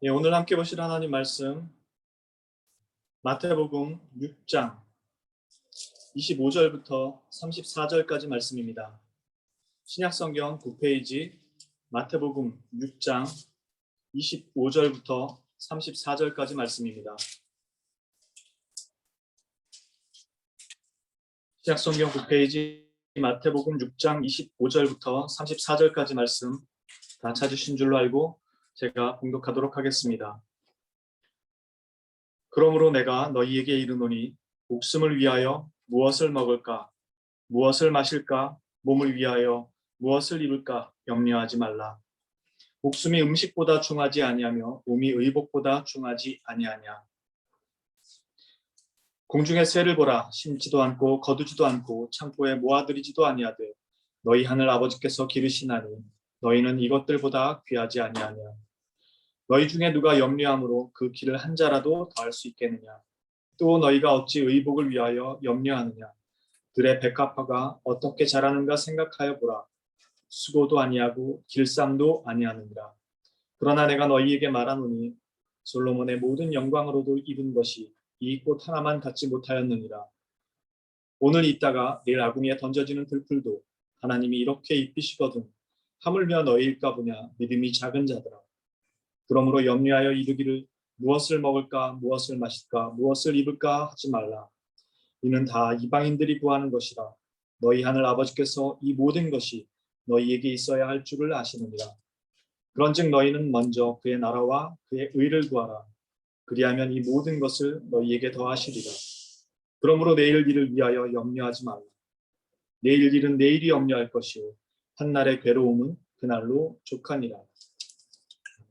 예, 오늘 함께 보실 하나님 말씀 마태복음 6장 25절부터 34절까지 말씀입니다. 신약성경 9페이지 마태복음 6장 25절부터 34절까지 말씀입니다. 신약성경 9페이지 마태복음 6장 25절부터 34절까지 말씀 다 찾으신 줄로 알고 제가 봉독하도록 하겠습니다. 그러므로 내가 너희에게 이르노니 목숨을 위하여 무엇을 먹을까, 무엇을 마실까, 몸을 위하여 무엇을 입을까 염려하지 말라. 목숨이 음식보다 중하지 아니하며 몸이 의복보다 중하지 아니하냐. 공중의 새를 보라. 심지도 않고 거두지도 않고 창고에 모아들이지도 아니하되 너희 하늘 아버지께서 기르시나니 너희는 이것들보다 귀하지 아니하냐. 너희 중에 누가 염려함으로 그 길을 한 자라도 더할 수 있겠느냐. 또 너희가 어찌 의복을 위하여 염려하느냐. 들의 백합화가 어떻게 자라는가 생각하여 보라. 수고도 아니하고 길쌈도 아니하느니라. 그러나 내가 너희에게 말하노니 솔로몬의 모든 영광으로도 입은 것이 이 꽃 하나만 갖지 못하였느니라. 오늘 있다가 내일 아궁이에 던져지는 들풀도 하나님이 이렇게 입히시거든 하물며 너희일까 보냐. 믿음이 작은 자들아. 그러므로 염려하여 이르기를 무엇을 먹을까, 무엇을 마실까, 무엇을 입을까 하지 말라. 이는 다 이방인들이 구하는 것이라. 너희 하늘 아버지께서 이 모든 것이 너희에게 있어야 할 줄을 아시느니라. 그런즉 너희는 먼저 그의 나라와 그의 의를 구하라. 그리하면 이 모든 것을 너희에게 더하시리라. 그러므로 내일 일을 위하여 염려하지 말라. 내일 일은 내일이 염려할 것이요 한날의 괴로움은 그날로 족하니라.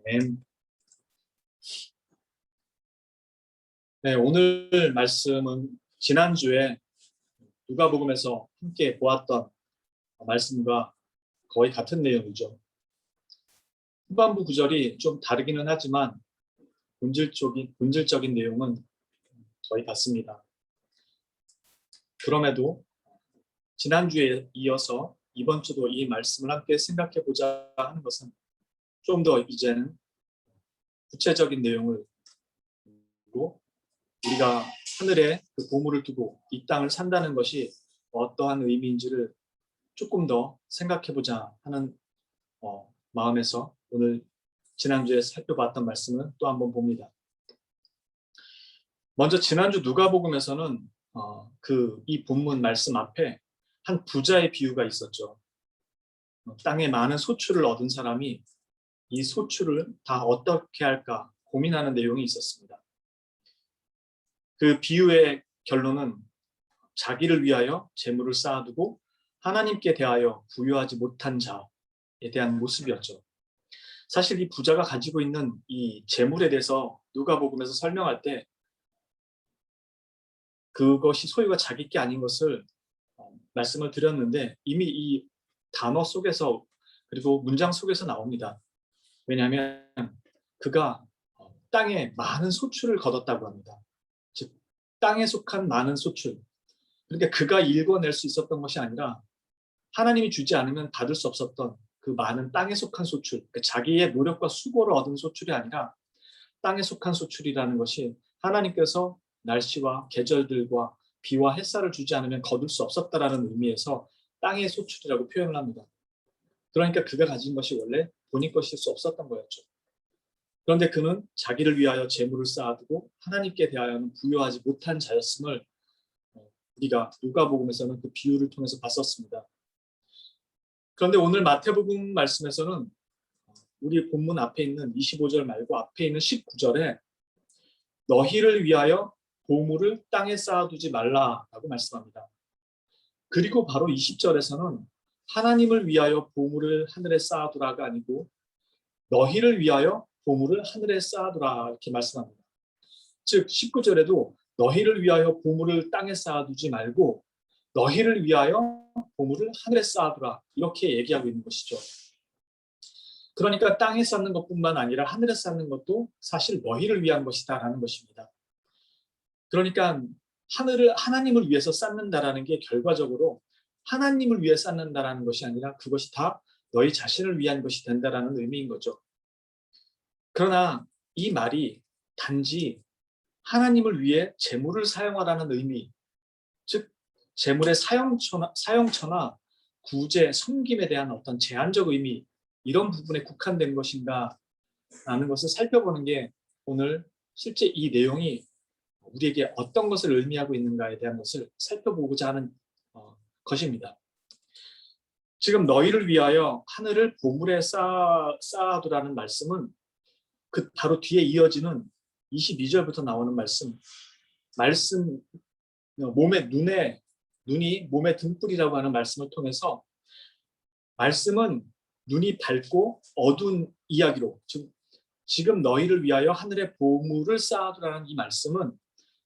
아멘. 네, 오늘 말씀은 지난주에 누가복음에서 함께 보았던 말씀과 거의 같은 내용이죠. 후반부 구절이 좀 다르기는 하지만 본질적인 내용은 거의 같습니다. 그럼에도 지난주에 이어서 이번 주도 이 말씀을 함께 생각해 보자 하는 것은 좀 더 이제는 구체적인 내용을 두고 우리가 하늘에 그 보물을 두고 이 땅을 산다는 것이 어떠한 의미인지를 조금 더 생각해 보자 하는 마음에서 오늘 지난주에 살펴봤던 말씀을 또 한번 봅니다. 먼저 지난주 누가복음에서는 이 본문 말씀 앞에 한 부자의 비유가 있었죠. 땅에 많은 소출을 얻은 사람이 이 소출을 다 어떻게 할까 고민하는 내용이 있었습니다. 그 비유의 결론은 자기를 위하여 재물을 쌓아두고 하나님께 대하여 부유하지 못한 자에 대한 모습이었죠. 사실 이 부자가 가지고 있는 이 재물에 대해서 누가복음에서 설명할 때 그것이 소유가 자기 게 아닌 것을 말씀을 드렸는데 이미 이 단어 속에서 그리고 문장 속에서 나옵니다. 왜냐하면 그가 땅에 많은 소출을 거뒀다고 합니다. 즉 땅에 속한 많은 소출. 그러니까 그가 읽어낼 수 있었던 것이 아니라 하나님이 주지 않으면 받을 수 없었던 그 많은 땅에 속한 소출. 그러니까 자기의 노력과 수고를 얻은 소출이 아니라 땅에 속한 소출이라는 것이 하나님께서 날씨와 계절들과 비와 햇살을 주지 않으면 거둘 수 없었다라는 의미에서 땅의 소출이라고 표현을 합니다. 그러니까 그가 가진 것이 원래 본인 것일 수 없었던 거였죠. 그런데 그는 자기를 위하여 재물을 쌓아두고 하나님께 대하여는 부유하지 못한 자였음을 우리가 누가복음에서는 그 비유를 통해서 봤었습니다. 그런데 오늘 마태복음 말씀에서는 우리 본문 앞에 있는 25절 말고 앞에 있는 19절에 너희를 위하여 보물을 땅에 쌓아두지 말라라고 말씀합니다. 그리고 바로 20절에서는 하나님을 위하여 보물을 하늘에 쌓아두라가 아니고 너희를 위하여 보물을 하늘에 쌓아두라 이렇게 말씀합니다. 즉 19절에도 너희를 위하여 보물을 땅에 쌓아두지 말고 너희를 위하여 보물을 하늘에 쌓아두라 이렇게 얘기하고 있는 것이죠. 그러니까 땅에 쌓는 것뿐만 아니라 하늘에 쌓는 것도 사실 너희를 위한 것이다라는 것입니다. 그러니까 하나님을 위해서 쌓는다라는 게 결과적으로 하나님을 위해 쌓는다라는 것이 아니라 그것이 다 너희 자신을 위한 것이 된다라는 의미인 거죠. 그러나 이 말이 단지 하나님을 위해 재물을 사용하라는 의미, 즉 재물의 사용처나 구제, 섬김에 대한 어떤 제한적 의미, 이런 부분에 국한된 것인가 라는 것을 살펴보는 게 오늘 실제 이 내용이 우리에게 어떤 것을 의미하고 있는가에 대한 것을 살펴보고자 하는 것입니다. 지금 너희를 위하여 하늘을 보물에 쌓아두라는 말씀은 그 바로 뒤에 이어지는 22절부터 나오는 말씀 눈이 몸의 등불이라고 하는 말씀을 통해서, 말씀은 눈이 밝고 어두운 이야기로, 지금 너희를 위하여 하늘의 보물을 쌓아두라는 이 말씀은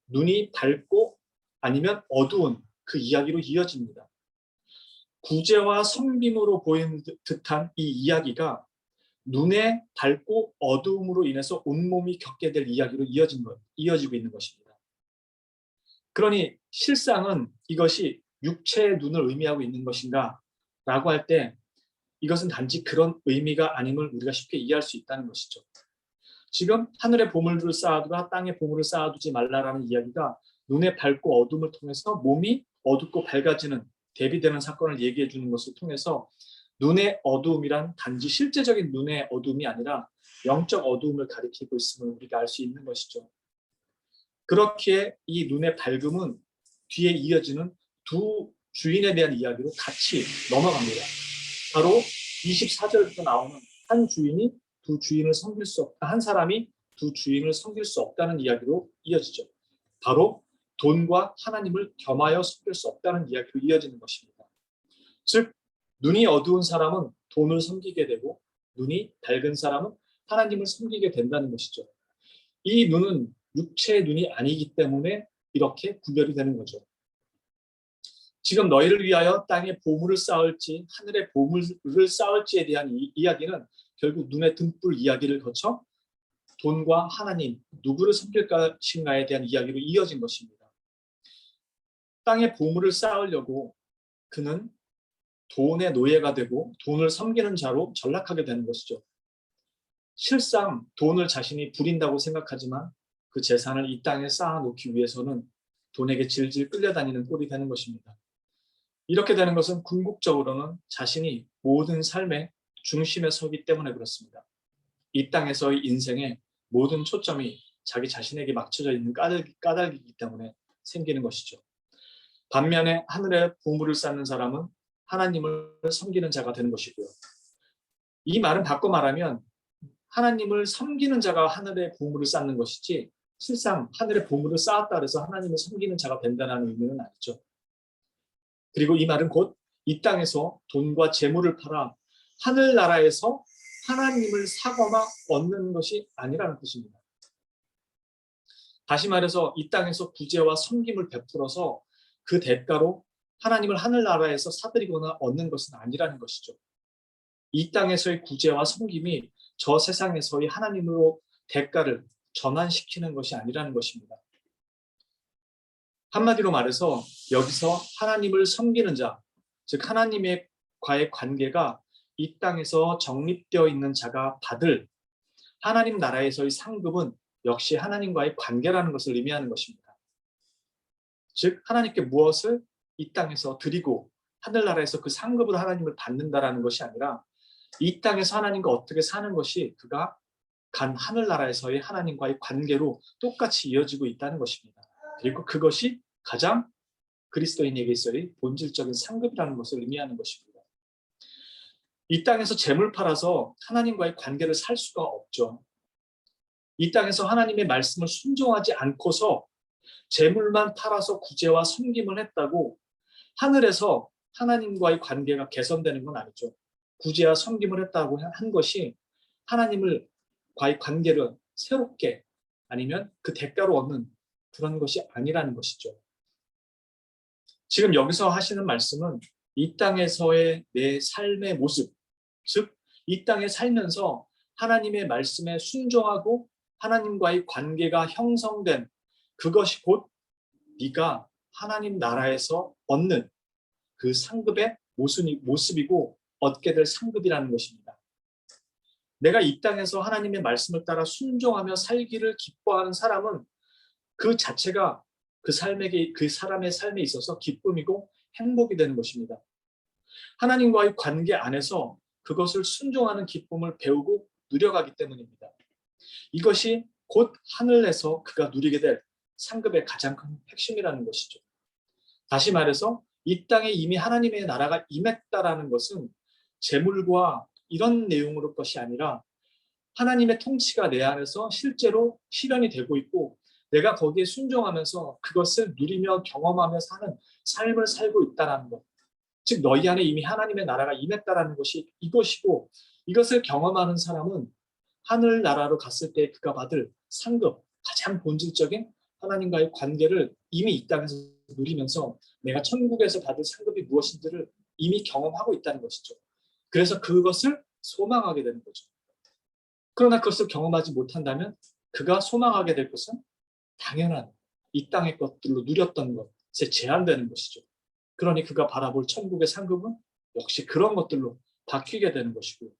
눈이 밝고 아니면 어두운 그 이야기로 이어집니다. 구제와 섬김으로 보이는 듯한 이 이야기가 눈에 밝고 어두움으로 인해서 온몸이 겪게 될 이야기로 이어지고 있는 것입니다. 그러니 실상은 이것이 육체의 눈을 의미하고 있는 것인가 라고 할 때 이것은 단지 그런 의미가 아님을 우리가 쉽게 이해할 수 있다는 것이죠. 지금 하늘의 보물을 쌓아두라, 땅에 보물을 쌓아두지 말라라는 이야기가 눈에 밝고 어둠을 통해서 몸이 어둡고 밝아지는, 대비되는 사건을 얘기해 주는 것을 통해서 눈의 어두움이란 단지 실제적인 눈의 어두움이 아니라 영적 어두움을 가리키고 있음을 우리가 알 수 있는 것이죠. 그렇기에 이 눈의 밝음은 뒤에 이어지는 두 주인에 대한 이야기로 같이 넘어갑니다. 바로 24절부터 나오는 한 사람이 두 주인을 섬길 수 없다는 이야기로 이어지죠. 바로 돈과 하나님을 겸하여 섬길 수 없다는 이야기로 이어지는 것입니다. 즉 눈이 어두운 사람은 돈을 섬기게 되고 눈이 밝은 사람은 하나님을 섬기게 된다는 것이죠. 이 눈은 육체의 눈이 아니기 때문에 이렇게 구별이 되는 거죠. 지금 너희를 위하여 땅에 보물을 쌓을지 하늘에 보물을 쌓을지에 대한 이야기는 결국 눈의 등불 이야기를 거쳐 돈과 하나님, 누구를 섬길 것인가에 대한 이야기로 이어진 것입니다. 땅에 보물을 쌓으려고 그는 돈의 노예가 되고 돈을 섬기는 자로 전락하게 되는 것이죠. 실상 돈을 자신이 부린다고 생각하지만 그 재산을 이 땅에 쌓아놓기 위해서는 돈에게 질질 끌려다니는 꼴이 되는 것입니다. 이렇게 되는 것은 궁극적으로는 자신이 모든 삶의 중심에 서기 때문에 그렇습니다. 이 땅에서의 인생의 모든 초점이 자기 자신에게 맞춰져 있는 까닭이기 때문에 생기는 것이죠. 반면에 하늘에 보물을 쌓는 사람은 하나님을 섬기는 자가 되는 것이고요. 이 말은 바꿔 말하면 하나님을 섬기는 자가 하늘에 보물을 쌓는 것이지 실상 하늘에 보물을 쌓았다 해서 하나님을 섬기는 자가 된다는 의미는 아니죠. 그리고 이 말은 곧 이 땅에서 돈과 재물을 팔아 하늘나라에서 하나님을 사거나 얻는 것이 아니라는 뜻입니다. 다시 말해서 이 땅에서 구제와 섬김을 베풀어서 그 대가로 하나님을 하늘나라에서 사들이거나 얻는 것은 아니라는 것이죠. 이 땅에서의 구제와 섬김이 저 세상에서의 하나님으로 대가를 전환시키는 것이 아니라는 것입니다. 한마디로 말해서 여기서 하나님을 섬기는 자, 즉 하나님과의 관계가 이 땅에서 정립되어 있는 자가 받을 하나님 나라에서의 상급은 역시 하나님과의 관계라는 것을 의미하는 것입니다. 즉 하나님께 무엇을 이 땅에서 드리고 하늘나라에서 그 상급으로 하나님을 받는다라는 것이 아니라 이 땅에서 하나님과 어떻게 사는 것이 그가 간 하늘나라에서의 하나님과의 관계로 똑같이 이어지고 있다는 것입니다. 그리고 그것이 가장 그리스도인에게서의 본질적인 상급이라는 것을 의미하는 것입니다. 이 땅에서 재물 팔아서 하나님과의 관계를 살 수가 없죠. 이 땅에서 하나님의 말씀을 순종하지 않고서 재물만 팔아서 구제와 섬김을 했다고 하늘에서 하나님과의 관계가 개선되는 건 아니죠. 구제와 섬김을 했다고 한 것이 하나님과의 관계를 새롭게 아니면 그 대가로 얻는 그런 것이 아니라는 것이죠. 지금 여기서 하시는 말씀은 이 땅에서의 내 삶의 모습, 즉 이 땅에 살면서 하나님의 말씀에 순종하고 하나님과의 관계가 형성된 그것이 곧 네가 하나님 나라에서 얻는 그 상급의 모습이고 얻게 될 상급이라는 것입니다. 내가 이 땅에서 하나님의 말씀을 따라 순종하며 살기를 기뻐하는 사람은 그 자체가 그 사람의 삶에 있어서 기쁨이고 행복이 되는 것입니다. 하나님과의 관계 안에서 그것을 순종하는 기쁨을 배우고 누려가기 때문입니다. 이것이 곧 하늘에서 그가 누리게 될 상급의 가장 큰 핵심이라는 것이죠. 다시 말해서 이 땅에 이미 하나님의 나라가 임했다라는 것은 재물과 이런 내용으로 것이 아니라 하나님의 통치가 내 안에서 실제로 실현이 되고 있고 내가 거기에 순종하면서 그것을 누리며 경험하며 사는 삶을 살고 있다는 것. 즉 너희 안에 이미 하나님의 나라가 임했다라는 것이 이것이고 이것을 경험하는 사람은 하늘나라로 갔을 때 그가 받을 상급, 가장 본질적인 하나님과의 관계를 이미 이 땅에서 누리면서 내가 천국에서 받을 상급이 무엇인지를 이미 경험하고 있다는 것이죠. 그래서 그것을 소망하게 되는 거죠. 그러나 그것을 경험하지 못한다면 그가 소망하게 될 것은 당연한 이 땅의 것들로 누렸던 것에 제한되는 것이죠. 그러니 그가 바라볼 천국의 상급은 역시 그런 것들로 바뀌게 되는 것이고요.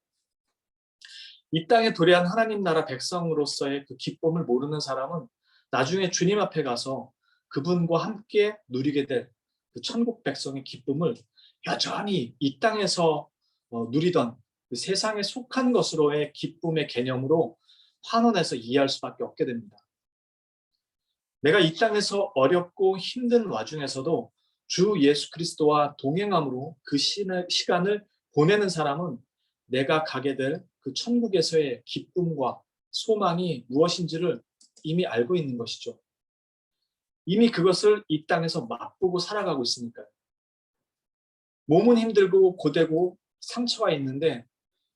이 땅에 도래한 하나님 나라 백성으로서의 그 기쁨을 모르는 사람은 나중에 주님 앞에 가서 그분과 함께 누리게 될 그 천국 백성의 기쁨을 여전히 이 땅에서 누리던 그 세상에 속한 것으로의 기쁨의 개념으로 환원해서 이해할 수밖에 없게 됩니다. 내가 이 땅에서 어렵고 힘든 와중에서도 주 예수 그리스도와 동행함으로 그 시간을 보내는 사람은 내가 가게 될 그 천국에서의 기쁨과 소망이 무엇인지를 이미 알고 있는 것이죠. 이미 그것을 이 땅에서 맛보고 살아가고 있으니까요. 몸은 힘들고 고되고 상처가 있는데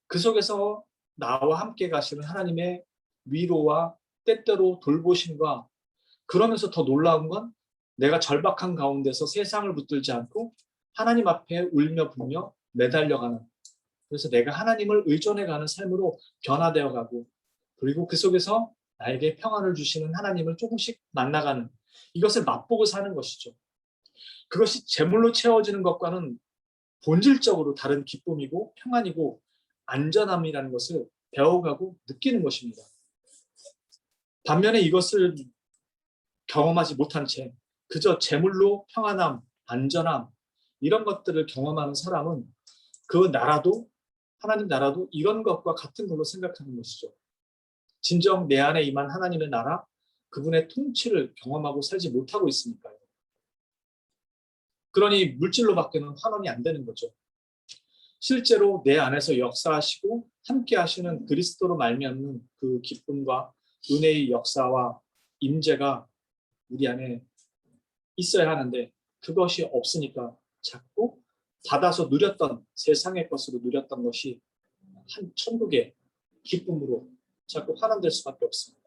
그 속에서 나와 함께 가시는 하나님의 위로와 때때로 돌보심과 그러면서 더 놀라운 건 내가 절박한 가운데서 세상을 붙들지 않고 하나님 앞에 울며 불며 매달려가는, 그래서 내가 하나님을 의존해가는 삶으로 변화되어 가고 그리고 그 속에서 나에게 평안을 주시는 하나님을 조금씩 만나가는, 이것을 맛보고 사는 것이죠. 그것이 재물로 채워지는 것과는 본질적으로 다른 기쁨이고 평안이고 안전함이라는 것을 배워가고 느끼는 것입니다. 반면에 이것을 경험하지 못한 채 그저 재물로 평안함, 안전함 이런 것들을 경험하는 사람은 그 나라도 하나님 나라도 이런 것과 같은 걸로 생각하는 것이죠. 진정 내 안에 임한 하나님의 나라, 그분의 통치를 경험하고 살지 못하고 있으니까요. 그러니 물질로밖에는 환원이 안 되는 거죠. 실제로 내 안에서 역사하시고 함께 하시는 그리스도로 말미암는 그 기쁨과 은혜의 역사와 임재가 우리 안에 있어야 하는데 그것이 없으니까 자꾸 받아서 누렸던 세상의 것으로 누렸던 것이 한 천국의 기쁨으로 자꾸 환원될 수밖에 없습니다.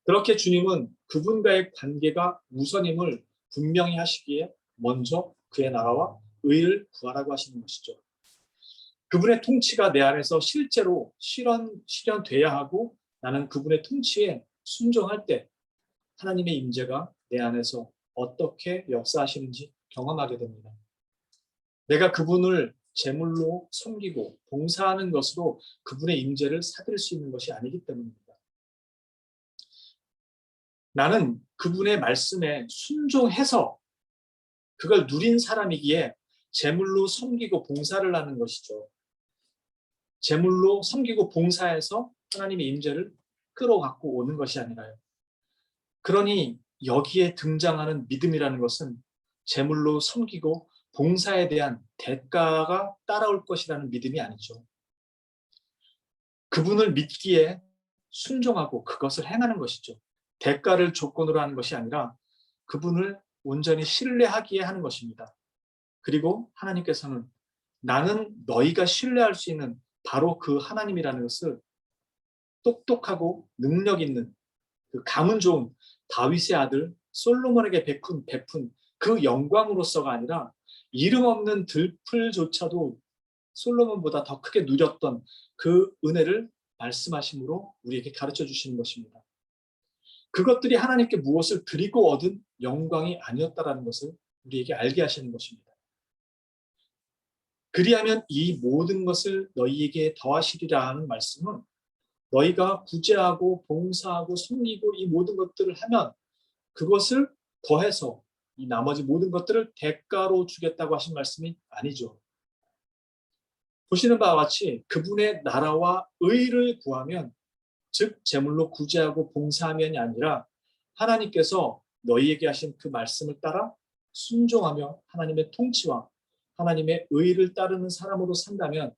그렇게 주님은 그분과의 관계가 우선임을 분명히 하시기에 먼저 그의 나라와 의를 구하라고 하시는 것이죠. 그분의 통치가 내 안에서 실제로 실현돼야 하고 나는 그분의 통치에 순종할 때 하나님의 임재가 내 안에서 어떻게 역사하시는지 경험하게 됩니다. 내가 그분을 제물로 섬기고 봉사하는 것으로 그분의 임재를 사들 수 있는 것이 아니기 때문입니다. 나는 그분의 말씀에 순종해서 그걸 누린 사람이기에 제물로 섬기고 봉사를 하는 것이죠. 제물로 섬기고 봉사해서 하나님의 임재를 끌어갖고 오는 것이 아니라요. 그러니 여기에 등장하는 믿음이라는 것은 제물로 섬기고 봉사에 대한 대가가 따라올 것이라는 믿음이 아니죠. 그분을 믿기에 순종하고 그것을 행하는 것이죠. 대가를 조건으로 하는 것이 아니라 그분을 온전히 신뢰하기에 하는 것입니다. 그리고 하나님께서는 나는 너희가 신뢰할 수 있는 바로 그 하나님이라는 것을 똑똑하고 능력 있는 그 감은 좋은 다윗의 아들 솔로몬에게 베푼 그 영광으로서가 아니라 이름 없는 들풀조차도 솔로몬보다 더 크게 누렸던 그 은혜를 말씀하심으로 우리에게 가르쳐 주시는 것입니다. 그것들이 하나님께 무엇을 드리고 얻은 영광이 아니었다라는 것을 우리에게 알게 하시는 것입니다. 그리하면 이 모든 것을 너희에게 더하시리라 하는 말씀은 너희가 구제하고 봉사하고 섬기고 이 모든 것들을 하면 그것을 더해서 이 나머지 모든 것들을 대가로 주겠다고 하신 말씀이 아니죠. 보시는 바와 같이 그분의 나라와 의를 구하면, 즉 제물로 구제하고 봉사하면이 아니라 하나님께서 너희에게 하신 그 말씀을 따라 순종하며 하나님의 통치와 하나님의 의를 따르는 사람으로 산다면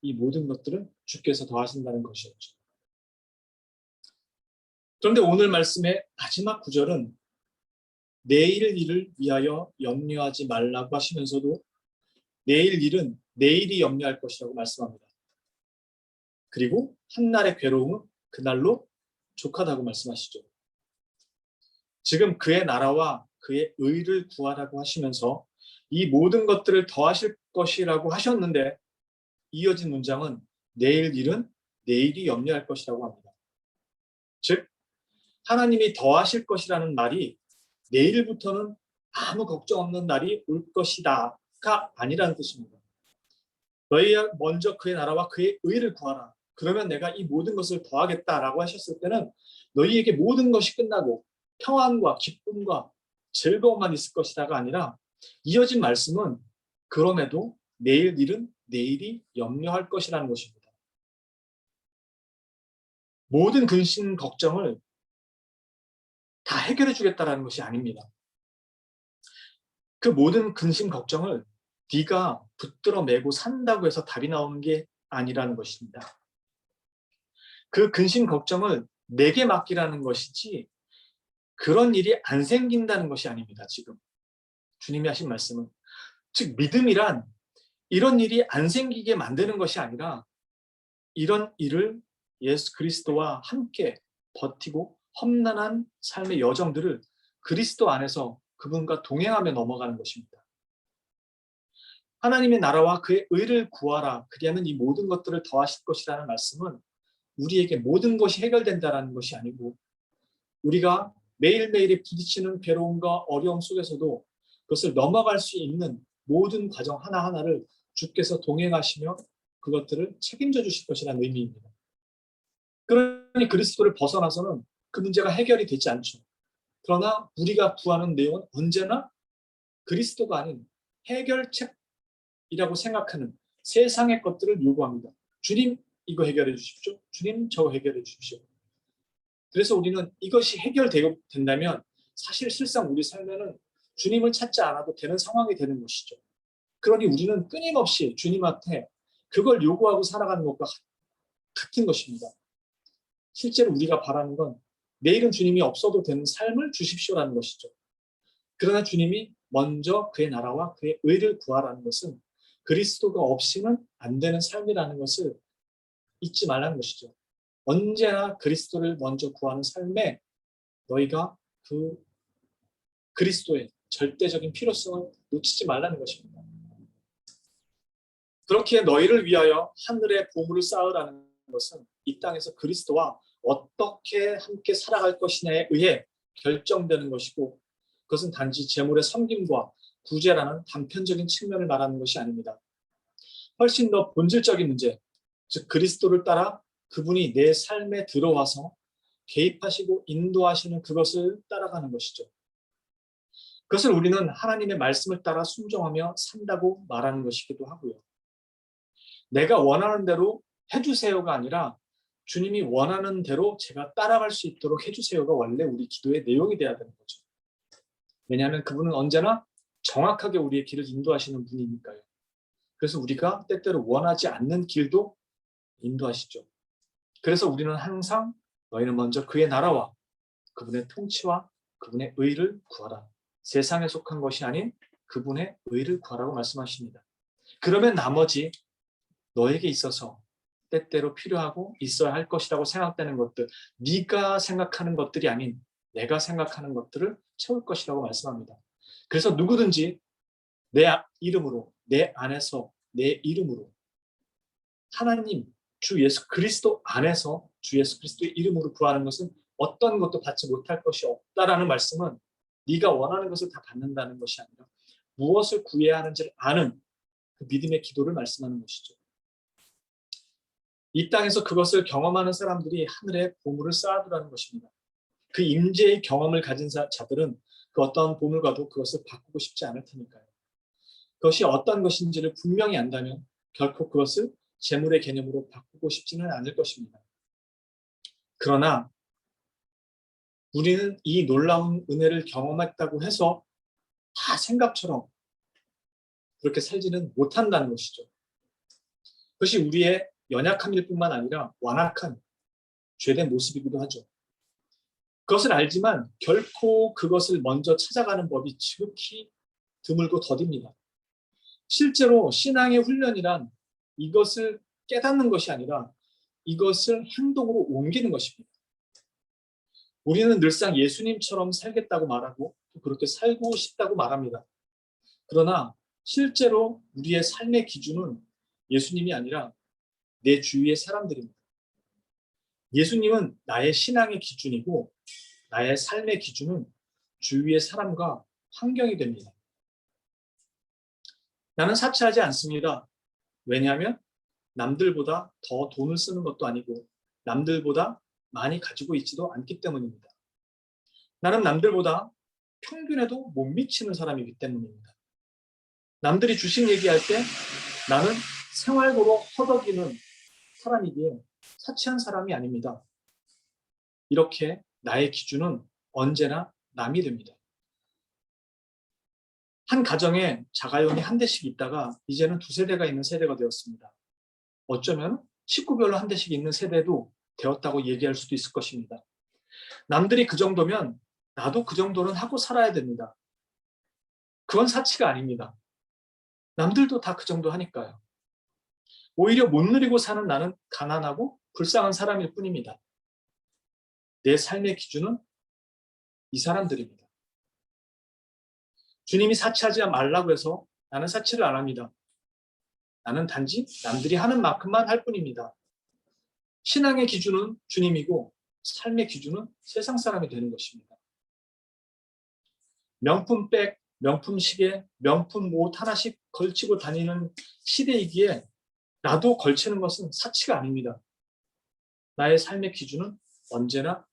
이 모든 것들은 주께서 더하신다는 것이었죠. 그런데 오늘 말씀의 마지막 구절은 내일 일을 위하여 염려하지 말라고 하시면서도 내일 일은 내일이 염려할 것이라고 말씀합니다. 그리고 한날의 괴로움은 그날로 족하다고 말씀하시죠. 지금 그의 나라와 그의 의를 구하라고 하시면서 이 모든 것들을 더하실 것이라고 하셨는데 이어진 문장은 내일 일은 내일이 염려할 것이라고 합니다. 즉 하나님이 더하실 것이라는 말이 내일부터는 아무 걱정 없는 날이 올 것이다가 아니라는 뜻입니다. 너희 먼저 그의 나라와 그의 의를 구하라. 그러면 내가 이 모든 것을 더하겠다라고 하셨을 때는 너희에게 모든 것이 끝나고 평안과 기쁨과 즐거움만 있을 것이다가 아니라 이어진 말씀은 그럼에도 내일 일은 내일이 염려할 것이라는 것입니다. 모든 근심 걱정을 다 해결해 주겠다라는 것이 아닙니다. 그 모든 근심 걱정을 네가 붙들어 매고 산다고 해서 답이 나오는 게 아니라는 것입니다. 그 근심 걱정을 내게 맡기라는 것이지 그런 일이 안 생긴다는 것이 아닙니다. 지금 주님이 하신 말씀은, 즉 믿음이란 이런 일이 안 생기게 만드는 것이 아니라 이런 일을 예수 그리스도와 함께 버티고 험난한 삶의 여정들을 그리스도 안에서 그분과 동행하며 넘어가는 것입니다. 하나님의 나라와 그의 의를 구하라. 그리하면 이 모든 것들을 더하실 것이라는 말씀은 우리에게 모든 것이 해결된다는 것이 아니고 우리가 매일매일이 부딪히는 괴로움과 어려움 속에서도 그것을 넘어갈 수 있는 모든 과정 하나하나를 주께서 동행하시며 그것들을 책임져 주실 것이라는 의미입니다. 그러니 그리스도를 벗어나서는 그 문제가 해결이 되지 않죠. 그러나 우리가 구하는 내용은 언제나 그리스도가 아닌 해결책이라고 생각하는 세상의 것들을 요구합니다. 주님 이거 해결해 주십시오. 주님 저거 해결해 주십시오. 그래서 우리는 이것이 해결된다면 사실 실상 우리 삶에는 주님을 찾지 않아도 되는 상황이 되는 것이죠. 그러니 우리는 끊임없이 주님한테 그걸 요구하고 살아가는 것과 같은 것입니다. 실제로 우리가 바라는 건 내일은 주님이 없어도 되는 삶을 주십시오라는 것이죠. 그러나 주님이 먼저 그의 나라와 그의 의를 구하라는 것은 그리스도가 없이는 안 되는 삶이라는 것을 잊지 말라는 것이죠. 언제나 그리스도를 먼저 구하는 삶에 너희가 그 그리스도의 절대적인 필요성을 놓치지 말라는 것입니다. 그렇기에 너희를 위하여 하늘의 보물을 쌓으라는 것은 이 땅에서 그리스도와 어떻게 함께 살아갈 것이냐에 의해 결정되는 것이고 그것은 단지 재물의 섬김과 구제라는 단편적인 측면을 말하는 것이 아닙니다. 훨씬 더 본질적인 문제, 즉 그리스도를 따라 그분이 내 삶에 들어와서 개입하시고 인도하시는 그것을 따라가는 것이죠. 그것을 우리는 하나님의 말씀을 따라 순종하며 산다고 말하는 것이기도 하고요. 내가 원하는 대로 해주세요가 아니라 주님이 원하는 대로 제가 따라갈 수 있도록 해주세요가 원래 우리 기도의 내용이 돼야 되는 거죠. 왜냐하면 그분은 언제나 정확하게 우리의 길을 인도하시는 분이니까요. 그래서 우리가 때때로 원하지 않는 길도 인도하시죠. 그래서 우리는 항상 너희는 먼저 그의 나라와 그분의 통치와 그분의 의를 구하라. 세상에 속한 것이 아닌 그분의 의를 구하라고 말씀하십니다. 그러면 나머지 너에게 있어서 때때로 필요하고 있어야 할 것이라고 생각되는 것들, 네가 생각하는 것들이 아닌 내가 생각하는 것들을 채울 것이라고 말씀합니다. 그래서 누구든지 내 이름으로, 내 안에서 내 이름으로 하나님, 주 예수 그리스도 안에서 주 예수 그리스도의 이름으로 구하는 것은 어떤 것도 받지 못할 것이 없다라는 말씀은 네가 원하는 것을 다 받는다는 것이 아니라 무엇을 구해야 하는지를 아는 그 믿음의 기도를 말씀하는 것이죠. 이 땅에서 그것을 경험하는 사람들이 하늘에 보물을 쌓아두라는 것입니다. 그 임재의 경험을 가진 자들은 그 어떤 보물과도 그것을 바꾸고 싶지 않을 테니까요. 그것이 어떤 것인지를 분명히 안다면 결코 그것을 재물의 개념으로 바꾸고 싶지는 않을 것입니다. 그러나 우리는 이 놀라운 은혜를 경험했다고 해서 다 생각처럼 그렇게 살지는 못한다는 것이죠. 그것이 우리의 연약함일 뿐만 아니라 완악한 죄된 모습이기도 하죠. 그것을 알지만 결코 그것을 먼저 찾아가는 법이 지극히 드물고 더딥니다. 실제로 신앙의 훈련이란 이것을 깨닫는 것이 아니라 이것을 행동으로 옮기는 것입니다. 우리는 늘상 예수님처럼 살겠다고 말하고 그렇게 살고 싶다고 말합니다. 그러나 실제로 우리의 삶의 기준은 예수님이 아니라 내 주위의 사람들입니다. 예수님은 나의 신앙의 기준이고 나의 삶의 기준은 주위의 사람과 환경이 됩니다. 나는 사치하지 않습니다. 왜냐하면 남들보다 더 돈을 쓰는 것도 아니고 남들보다 많이 가지고 있지도 않기 때문입니다. 나는 남들보다 평균에도 못 미치는 사람이기 때문입니다. 남들이 주식 얘기할 때 나는 생활고로 허덕이는 사람이기에 사치한 사람이 아닙니다. 이렇게 나의 기준은 언제나 남이 됩니다. 한 가정에 자가용이 한 대씩 있다가 이제는 두세 대가 있는 세대가 되었습니다. 어쩌면 식구별로 한 대씩 있는 세대도 되었다고 얘기할 수도 있을 것입니다. 남들이 그 정도면 나도 그 정도는 하고 살아야 됩니다. 그건 사치가 아닙니다. 남들도 다 그 정도 하니까요. 오히려 못 누리고 사는 나는 가난하고 불쌍한 사람일 뿐입니다. 내 삶의 기준은 이 사람들입니다. 주님이 사치하지 말라고 해서 나는 사치를 안 합니다. 나는 단지 남들이 하는 만큼만 할 뿐입니다. 신앙의 기준은 주님이고 삶의 기준은 세상 사람이 되는 것입니다. 명품백, 명품 시계, 명품 옷 하나씩 걸치고 다니는 시대이기에 나도 걸치는 것은 사치가 아닙니다. 나의 삶의 기준은 언제나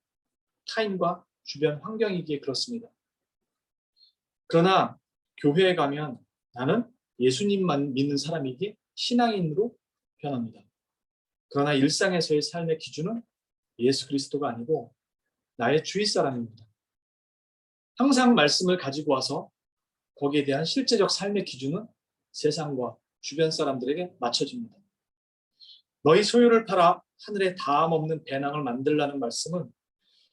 타인과 주변 환경이기에 그렇습니다. 그러나 교회에 가면 나는 예수님만 믿는 사람이기에 신앙인으로 변합니다. 그러나 일상에서의 삶의 기준은 예수 그리스도가 아니고 나의 주위 사람입니다. 항상 말씀을 가지고 와서 거기에 대한 실제적 삶의 기준은 세상과 주변 사람들에게 맞춰집니다. 너희 소유를 팔아 하늘에 다함 없는 배낭을 만들라는 말씀은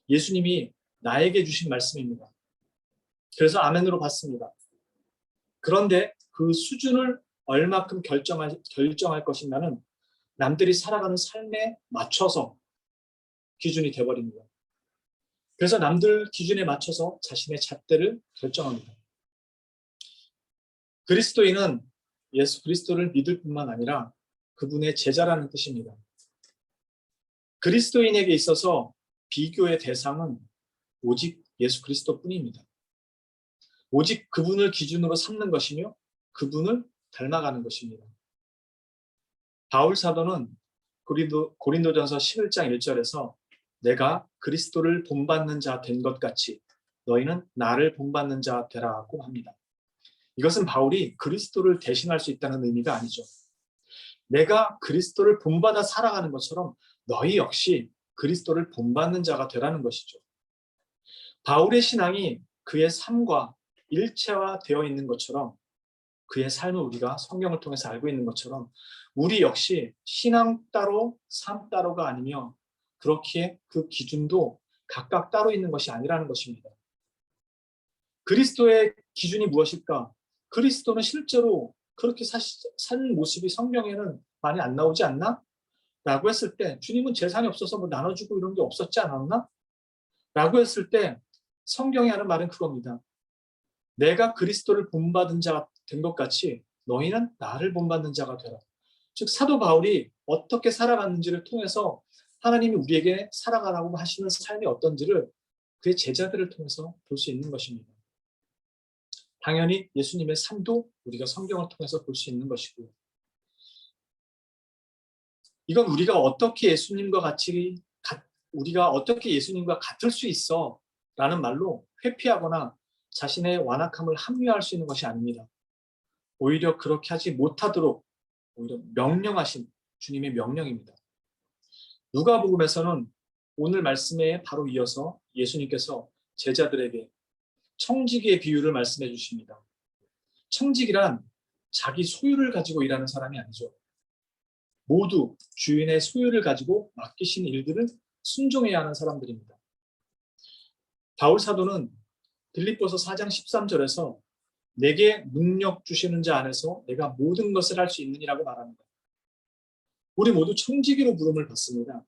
예수님이 나에게 주신 말씀입니다. 그래서 아멘으로 받습니다. 그런데 그 수준을 얼마큼 결정할 것인가는 남들이 살아가는 삶에 맞춰서 기준이 되어버립니다. 그래서 남들 기준에 맞춰서 자신의 잣대를 결정합니다. 그리스도인은 예수 그리스도를 믿을 뿐만 아니라 그분의 제자라는 뜻입니다. 그리스도인에게 있어서 비교의 대상은 오직 예수 그리스도뿐입니다. 오직 그분을 기준으로 삼는 것이며 그분을 닮아가는 것입니다. 바울 사도는 고린도전서 11장 1절에서 내가 그리스도를 본받는 자 된 것 같이 너희는 나를 본받는 자 되라고 합니다. 이것은 바울이 그리스도를 대신할 수 있다는 의미가 아니죠. 내가 그리스도를 본받아 살아가는 것처럼 너희 역시 그리스도를 본받는 자가 되라는 것이죠. 바울의 신앙이 그의 삶과 일체화되어 있는 것처럼 그의 삶을 우리가 성경을 통해서 알고 있는 것처럼 우리 역시 신앙 따로 삶 따로가 아니며 그렇기에 그 기준도 각각 따로 있는 것이 아니라는 것입니다. 그리스도의 기준이 무엇일까? 그리스도는 실제로 그렇게 사는 모습이 성경에는 많이 안 나오지 않나? 라고 했을 때 주님은 재산이 없어서 뭐 나눠주고 이런 게 없었지 않았나? 라고 했을 때 성경이 하는 말은 그겁니다. 내가 그리스도를 본받은 자가 된 것 같이 너희는 나를 본받는 자가 되라. 즉 사도 바울이 어떻게 살아갔는지를 통해서 하나님이 우리에게 살아가라고 하시는 삶이 어떤지를 그의 제자들을 통해서 볼 수 있는 것입니다. 당연히 예수님의 삶도 우리가 성경을 통해서 볼 수 있는 것이고요. 이건 우리가 어떻게 예수님과 같을 수 있어 라는 말로 회피하거나 자신의 완악함을 합리화할 수 있는 것이 아닙니다. 오히려 그렇게 하지 못하도록 오히려 명령하신 주님의 명령입니다. 누가복음에서는 오늘 말씀에 바로 이어서 예수님께서 제자들에게 청지기의 비유를 말씀해 주십니다. 청지기란 자기 소유를 가지고 일하는 사람이 아니죠. 모두 주인의 소유를 가지고 맡기신 일들을 순종해야 하는 사람들입니다. 바울 사도는 빌립보서 4장 13절에서 내게 능력 주시는 자 안에서 내가 모든 것을 할 수 있느니라고 말합니다. 우리 모두 청지기로 부름을 받습니다.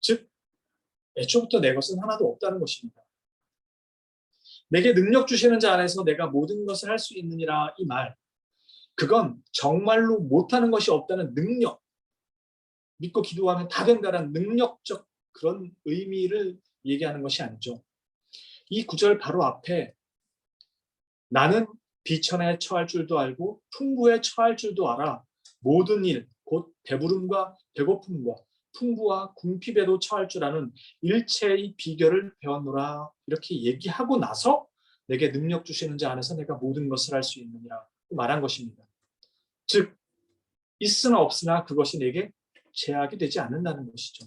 즉 애초부터 내 것은 하나도 없다는 것입니다. 내게 능력 주시는 자 안에서 내가 모든 것을 할 수 있느니라 이 말, 그건 정말로 못하는 것이 없다는 능력, 믿고 기도하면 다 된다는 능력적 그런 의미를 얘기하는 것이 아니죠. 이 구절 바로 앞에 나는 비천에 처할 줄도 알고 풍부에 처할 줄도 알아 모든 일, 곧 배부름과 배고픔과 풍부와 궁핍에도 처할 줄 아는 일체의 비결을 배웠노라. 이렇게 얘기하고 나서 내게 능력 주시는 자 안에서 내가 모든 것을 할 수 있느니라 말한 것입니다. 즉 있으나 없으나 그것이 내게 제약이 되지 않는다는 것이죠.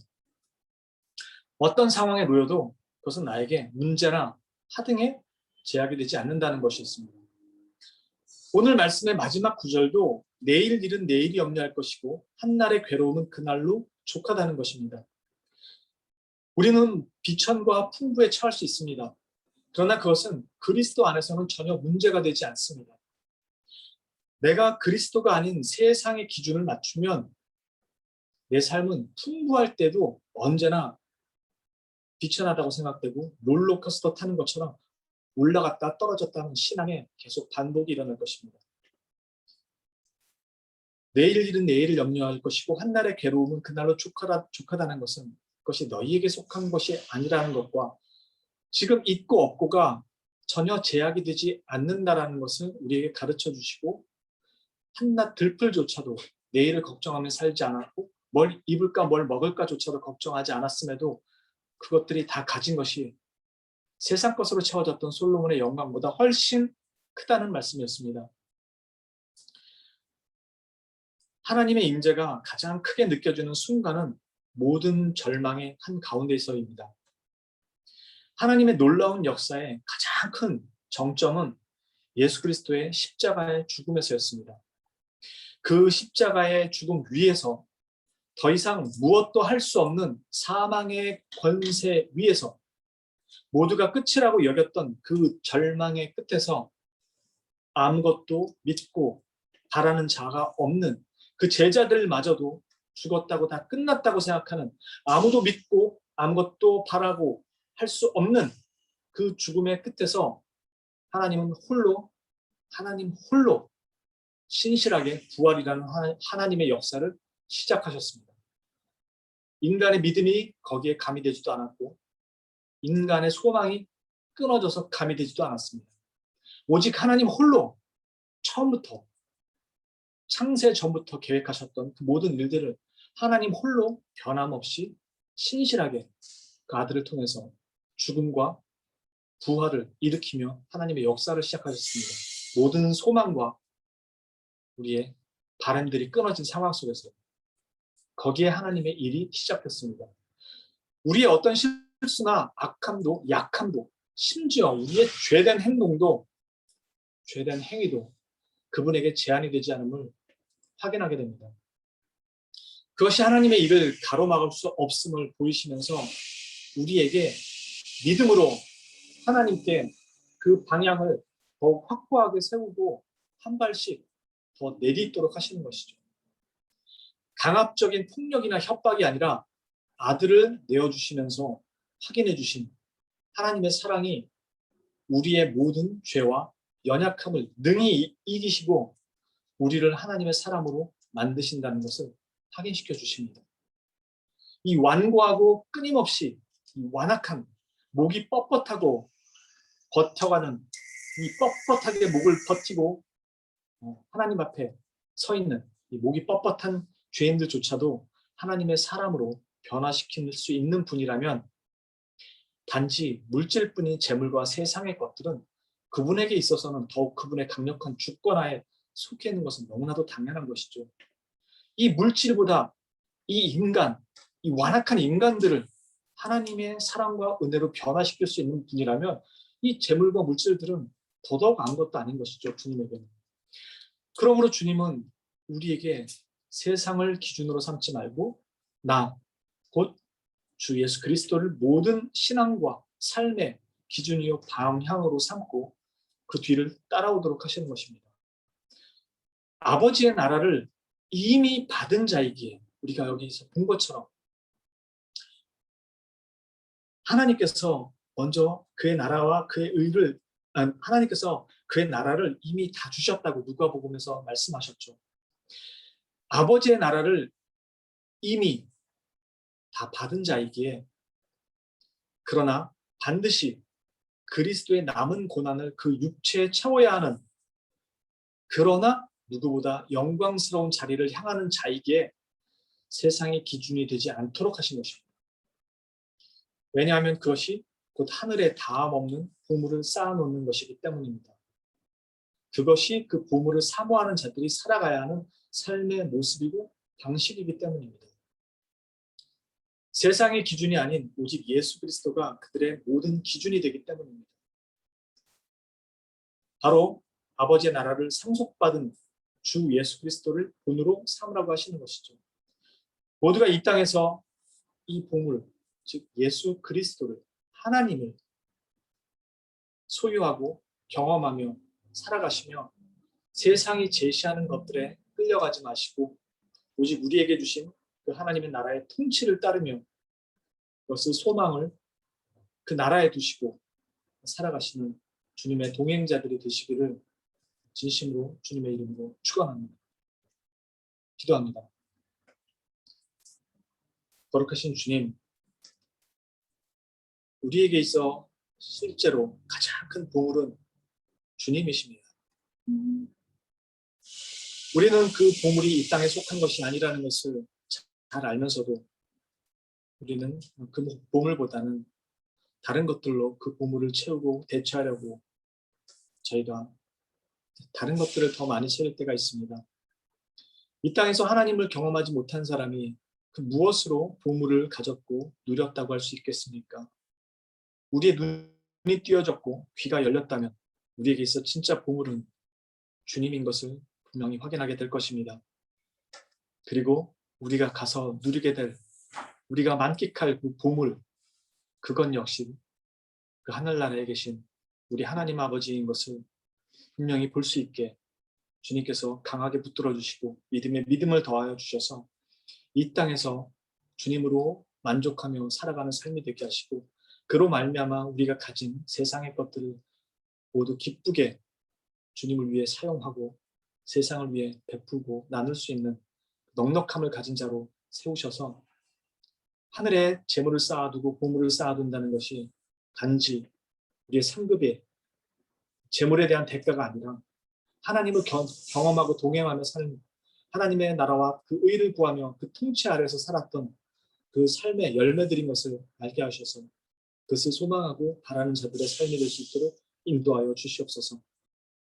어떤 상황에 놓여도 그것은 나에게 문제나 하등의 제약이 되지 않는다는 것이 있습니다. 오늘 말씀의 마지막 구절도 내일 일은 내일이 염려할 것이고 한날의 괴로움은 그날로 족하다는 것입니다. 우리는 비천과 풍부에 처할 수 있습니다. 그러나 그것은 그리스도 안에서는 전혀 문제가 되지 않습니다. 내가 그리스도가 아닌 세상의 기준을 맞추면 내 삶은 풍부할 때도 언제나 비천하다고 생각되고 롤러코스터 타는 것처럼 올라갔다 떨어졌다 하는 신앙에 계속 반복이 일어날 것입니다. 내일 일은 내일을 염려할 것이고 한날의 괴로움은 그날로 족하다는 것은 그것이 너희에게 속한 것이 아니라는 것과 지금 있고 없고가 전혀 제약이 되지 않는다라는 것을 우리에게 가르쳐 주시고 한낱 들풀조차도 내일을 걱정하며 살지 않았고 뭘 입을까 뭘 먹을까조차도 걱정하지 않았음에도 그것들이 다 가진 것이 세상 것으로 채워졌던 솔로몬의 영광보다 훨씬 크다는 말씀이었습니다. 하나님의 임재가 가장 크게 느껴지는 순간은 모든 절망의 한가운데서입니다. 하나님의 놀라운 역사의 가장 큰 정점은 예수 그리스도의 십자가의 죽음에서였습니다. 그 십자가의 죽음 위에서 더 이상 무엇도 할 수 없는 사망의 권세 위에서 모두가 끝이라고 여겼던 그 절망의 끝에서 아무것도 믿고 바라는 자가 없는 그 제자들마저도 죽었다고 다 끝났다고 생각하는 아무도 믿고 아무것도 바라고 할 수 없는 그 죽음의 끝에서 하나님 홀로 신실하게 부활이라는 하나님의 역사를 시작하셨습니다. 인간의 믿음이 거기에 가미되지도 않았고 인간의 소망이 끊어져서 가미되지도 않았습니다. 오직 하나님 홀로 처음부터 창세 전부터 계획하셨던 그 모든 일들을 하나님 홀로 변함없이 신실하게 그 아들을 통해서 죽음과 부활을 일으키며 하나님의 역사를 시작하셨습니다. 모든 소망과 우리의 바람들이 끊어진 상황 속에서 거기에 하나님의 일이 시작됐습니다. 우리의 어떤 실수나 악함도 약함도 심지어 우리의 죄된 행동도 죄된 행위도 그분에게 제한이 되지 않음을 확인하게 됩니다. 그것이 하나님의 일을 가로막을 수 없음을 보이시면서 우리에게 믿음으로 하나님께 그 방향을 더욱 확고하게 세우고 한 발씩 더 내딛도록 하시는 것이죠. 강압적인 폭력이나 협박이 아니라 아들을 내어주시면서 확인해 주신 하나님의 사랑이 우리의 모든 죄와 연약함을 능히 이기시고 우리를 하나님의 사람으로 만드신다는 것을 확인시켜 주십니다. 이 완고하고 끊임없이 이 완악한 목이 뻣뻣하고 버텨가는 이 뻣뻣하게 목을 버티고 하나님 앞에 서 있는 이 목이 뻣뻣한 죄인들조차도 하나님의 사람으로 변화시킬 수 있는 분이라면 단지 물질뿐인 재물과 세상의 것들은 그분에게 있어서는 더욱 그분의 강력한 주권하에 속해 있는 것은 너무나도 당연한 것이죠. 이 물질보다 이 인간, 이 완악한 인간들을 하나님의 사랑과 은혜로 변화시킬 수 있는 분이라면 이 재물과 물질들은 더더욱 아무것도 아닌 것이죠. 주님에게는. 그러므로 주님은 우리에게 세상을 기준으로 삼지 말고 나, 곧 주 예수 그리스도를 모든 신앙과 삶의 기준이요 방향으로 삼고 그 뒤를 따라오도록 하시는 것입니다. 아버지의 나라를 이미 받은 자이기에 우리가 여기서 본 것처럼 하나님께서 먼저 그의 나라와 그의 의를 하나님께서 그의 나라를 이미 다 주셨다고 누가복음에서 말씀하셨죠. 아버지의 나라를 이미 다 받은 자이기에 그러나 반드시 그리스도의 남은 고난을 그 육체에 채워야 하는 그러나 누구보다 영광스러운 자리를 향하는 자이기에 세상의 기준이 되지 않도록 하신 것입니다. 왜냐하면 그것이 곧 하늘에 다함 없는 보물을 쌓아놓는 것이기 때문입니다. 그것이 그 보물을 사모하는 자들이 살아가야 하는 삶의 모습이고 방식이기 때문입니다. 세상의 기준이 아닌 오직 예수 그리스도가 그들의 모든 기준이 되기 때문입니다. 바로 아버지의 나라를 상속받은 주 예수 그리스도를 본으로 삼으라고 하시는 것이죠. 모두가 이 땅에서 이 보물, 즉 예수 그리스도를 하나님을 소유하고 경험하며 살아가시며 세상이 제시하는 것들에 끌려가지 마시고 오직 우리에게 주신 그 하나님의 나라의 통치를 따르며 그것을 소망을 그 나라에 두시고 살아가시는 주님의 동행자들이 되시기를 진심으로 주님의 이름으로 축원합니다. 기도합니다. 거룩하신 주님, 우리에게 있어 실제로 가장 큰 보물은 주님이십니다. 우리는 그 보물이 이 땅에 속한 것이 아니라는 것을 잘 알면서도 우리는 그 보물보다는 다른 것들로 그 보물을 채우고 대체하려고 저희가 다른 것들을 더 많이 채울 때가 있습니다. 이 땅에서 하나님을 경험하지 못한 사람이 그 무엇으로 보물을 가졌고 누렸다고 할 수 있겠습니까? 우리의 눈이 띄어졌고 귀가 열렸다면 우리에게 있어 진짜 보물은 주님인 것을 분명히 확인하게 될 것입니다. 그리고 우리가 가서 누리게 될 우리가 만끽할 그 보물 그건 역시 그 하늘나라에 계신 우리 하나님 아버지인 것을 분명히 볼 수 있게 주님께서 강하게 붙들어 주시고 믿음을 더하여 주셔서 이 땅에서 주님으로 만족하며 살아가는 삶이 되게 하시고 그로 말미암아 우리가 가진 세상의 것들을 모두 기쁘게 주님을 위해 사용하고 세상을 위해 베풀고 나눌 수 있는 넉넉함을 가진 자로 세우셔서 하늘에 재물을 쌓아두고 보물을 쌓아둔다는 것이 단지 우리의 상급의 재물에 대한 대가가 아니라 하나님을 경험하고 동행하며 사는 하나님의 나라와 그 의를 구하며 그 통치 아래서 살았던 그 삶의 열매들인 것을 알게 하셔서 그것을 소망하고 바라는 자들의 삶이 될 수 있도록 인도하여 주시옵소서.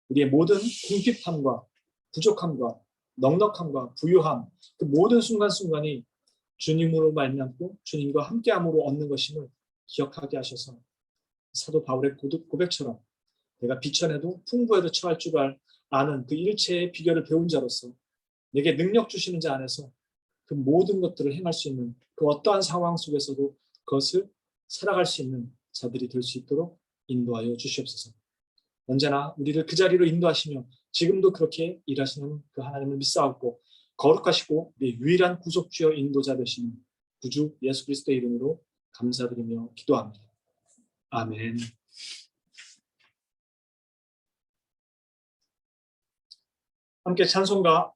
우리의 모든 궁핍함과 부족함과 넉넉함과 부유함 그 모든 순간순간이 주님으로 말미암고 주님과 함께함으로 얻는 것임을 기억하게 하셔서 사도 바울의 고백처럼 내가 비천해도 풍부해도 처할 줄 아는 그 일체의 비결을 배운 자로서 내게 능력 주시는 자 안에서 그 모든 것들을 행할 수 있는 그 어떠한 상황 속에서도 그것을 살아갈 수 있는 자들이 될 수 있도록 인도하여 주시옵소서. 언제나 우리를 그 자리로 인도하시며 지금도 그렇게 일하시는 그 하나님을 믿사옵고 거룩하시고 우리의 유일한 구속주여 인도자 되시는 구주 예수 그리스도의 이름으로 감사드리며 기도합니다. 아멘. 함께 찬송가